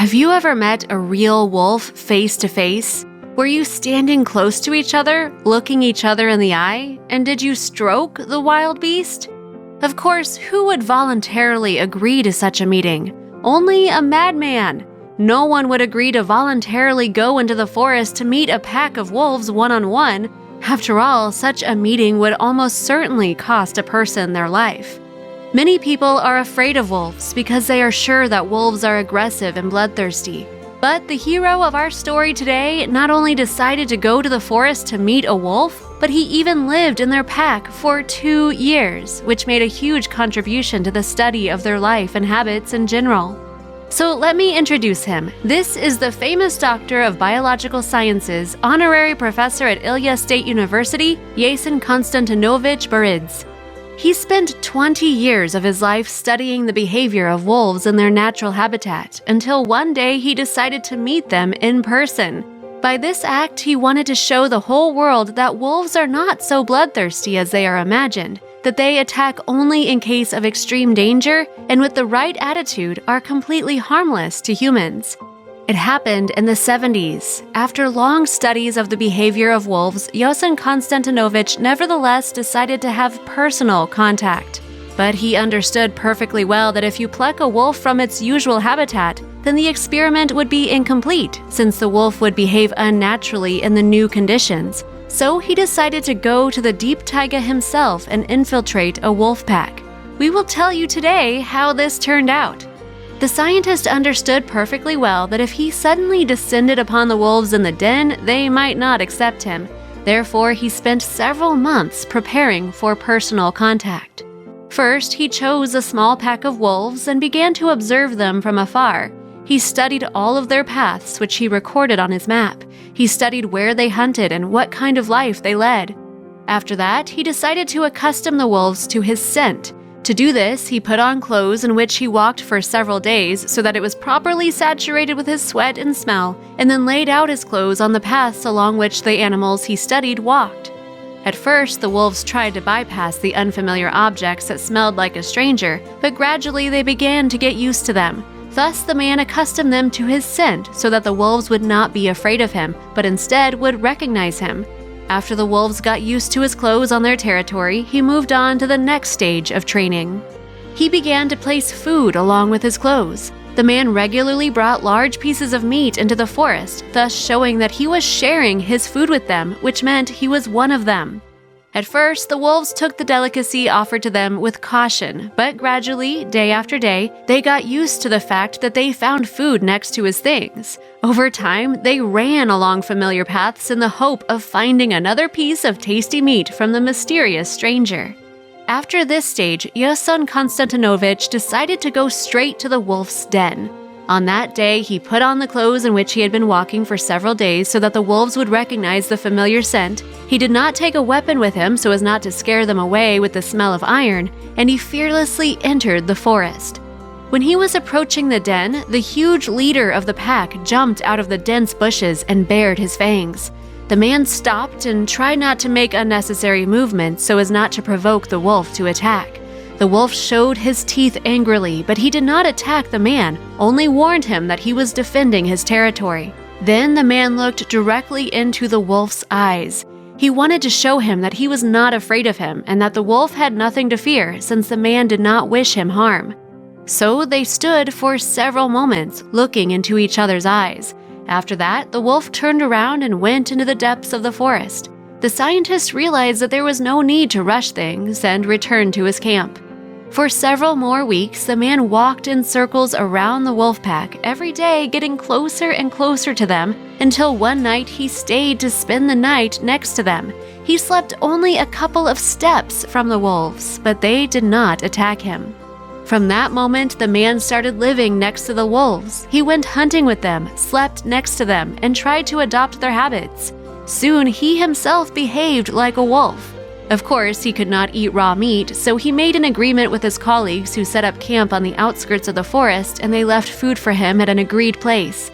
Have you ever met a real wolf face to face? Were you standing close to each other, looking each other in the eye, and did you stroke the wild beast? Of course, who would voluntarily agree to such a meeting? Only a madman. No one would agree to voluntarily go into the forest to meet a pack of wolves one-on-one. After all, such a meeting would almost certainly cost a person their life. Many people are afraid of wolves because they are sure that wolves are aggressive and bloodthirsty. But the hero of our story today not only decided to go to the forest to meet a wolf, but he even lived in their pack for 2 years, which made a huge contribution to the study of their life and habits in general. So let me introduce him. This is the famous doctor of biological sciences, honorary professor at Ilya State University, Yasin Konstantinovich Boridze. He spent 20 years of his life studying the behavior of wolves in their natural habitat, until one day he decided to meet them in person. By this act, he wanted to show the whole world that wolves are not so bloodthirsty as they are imagined, that they attack only in case of extreme danger, and with the right attitude are completely harmless to humans. It happened in the 70s. After long studies of the behavior of wolves, Yasin Konstantinovich nevertheless decided to have personal contact. But he understood perfectly well that if you pluck a wolf from its usual habitat, then the experiment would be incomplete, since the wolf would behave unnaturally in the new conditions. So he decided to go to the deep taiga himself and infiltrate a wolf pack. We will tell you today how this turned out. The scientist understood perfectly well that if he suddenly descended upon the wolves in the den, they might not accept him. Therefore, he spent several months preparing for personal contact. First, he chose a small pack of wolves and began to observe them from afar. He studied all of their paths, which he recorded on his map. He studied where they hunted and what kind of life they led. After that, he decided to accustom the wolves to his scent. To do this, he put on clothes in which he walked for several days so that it was properly saturated with his sweat and smell, and then laid out his clothes on the paths along which the animals he studied walked. At first, the wolves tried to bypass the unfamiliar objects that smelled like a stranger, but gradually they began to get used to them. Thus, the man accustomed them to his scent so that the wolves would not be afraid of him, but instead would recognize him. After the wolves got used to his clothes on their territory, he moved on to the next stage of training. He began to place food along with his clothes. The man regularly brought large pieces of meat into the forest, thus showing that he was sharing his food with them, which meant he was one of them. At first, the wolves took the delicacy offered to them with caution, but gradually, day after day, they got used to the fact that they found food next to his things. Over time, they ran along familiar paths in the hope of finding another piece of tasty meat from the mysterious stranger. After this stage, Yasin Konstantinovich decided to go straight to the wolf's den. On that day, he put on the clothes in which he had been walking for several days so that the wolves would recognize the familiar scent. He did not take a weapon with him so as not to scare them away with the smell of iron, and he fearlessly entered the forest. When he was approaching the den, the huge leader of the pack jumped out of the dense bushes and bared his fangs. The man stopped and tried not to make unnecessary movements so as not to provoke the wolf to attack. The wolf showed his teeth angrily, but he did not attack the man, only warned him that he was defending his territory. Then the man looked directly into the wolf's eyes. He wanted to show him that he was not afraid of him and that the wolf had nothing to fear since the man did not wish him harm. So they stood for several moments, looking into each other's eyes. After that, the wolf turned around and went into the depths of the forest. The scientist realized that there was no need to rush things and returned to his camp. For several more weeks, the man walked in circles around the wolf pack, every day getting closer and closer to them, until one night he stayed to spend the night next to them. He slept only a couple of steps from the wolves, but they did not attack him. From that moment, the man started living next to the wolves. He went hunting with them, slept next to them, and tried to adopt their habits. Soon, he himself behaved like a wolf. Of course, he could not eat raw meat, so he made an agreement with his colleagues who set up camp on the outskirts of the forest, and they left food for him at an agreed place.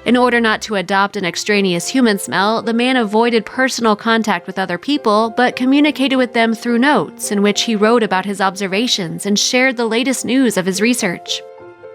In order not to adopt an extraneous human smell, the man avoided personal contact with other people, but communicated with them through notes in which he wrote about his observations and shared the latest news of his research.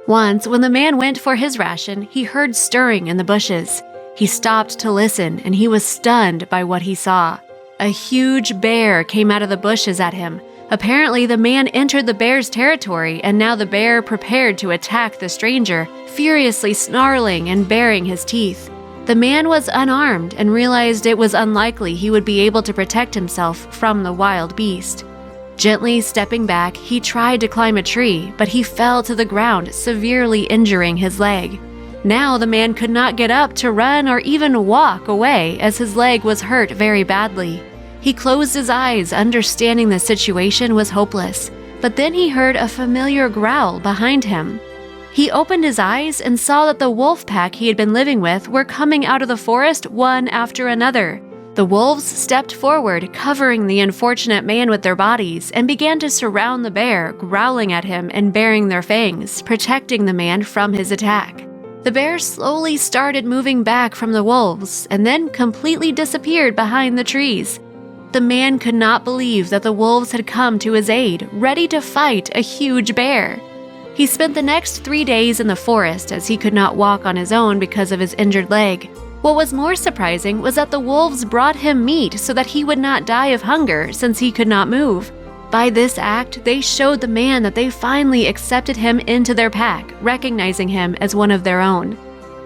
Once, when the man went for his ration, he heard stirring in the bushes. He stopped to listen, and he was stunned by what he saw. A huge bear came out of the bushes at him. Apparently, the man entered the bear's territory, and now the bear prepared to attack the stranger, furiously snarling and baring his teeth. The man was unarmed and realized it was unlikely he would be able to protect himself from the wild beast. Gently stepping back, he tried to climb a tree, but he fell to the ground, severely injuring his leg. Now the man could not get up to run or even walk away as his leg was hurt very badly. He closed his eyes, understanding the situation was hopeless, but then he heard a familiar growl behind him. He opened his eyes and saw that the wolf pack he had been living with were coming out of the forest one after another. The wolves stepped forward, covering the unfortunate man with their bodies, and began to surround the bear, growling at him and baring their fangs, protecting the man from his attack. The bear slowly started moving back from the wolves and then completely disappeared behind the trees. The man could not believe that the wolves had come to his aid, ready to fight a huge bear. He spent the next 3 days in the forest as he could not walk on his own because of his injured leg. What was more surprising was that the wolves brought him meat so that he would not die of hunger since he could not move. By this act, they showed the man that they finally accepted him into their pack, recognizing him as one of their own.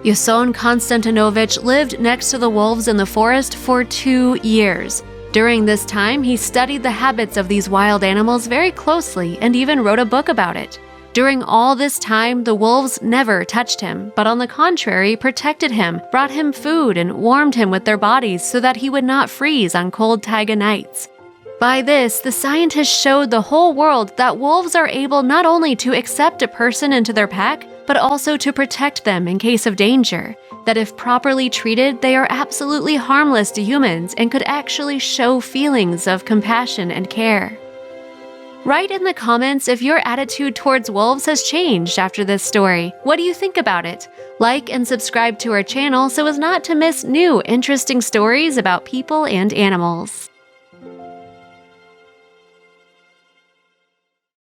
Yason Konstantinovich lived next to the wolves in the forest for 2 years. During this time, he studied the habits of these wild animals very closely and even wrote a book about it. During all this time, the wolves never touched him, but on the contrary, protected him, brought him food, and warmed him with their bodies so that he would not freeze on cold taiga nights. By this, the scientists showed the whole world that wolves are able not only to accept a person into their pack, but also to protect them in case of danger. That if properly treated, they are absolutely harmless to humans and could actually show feelings of compassion and care. Write in the comments if your attitude towards wolves has changed after this story. What do you think about it? Like and subscribe to our channel so as not to miss new interesting stories about people and animals.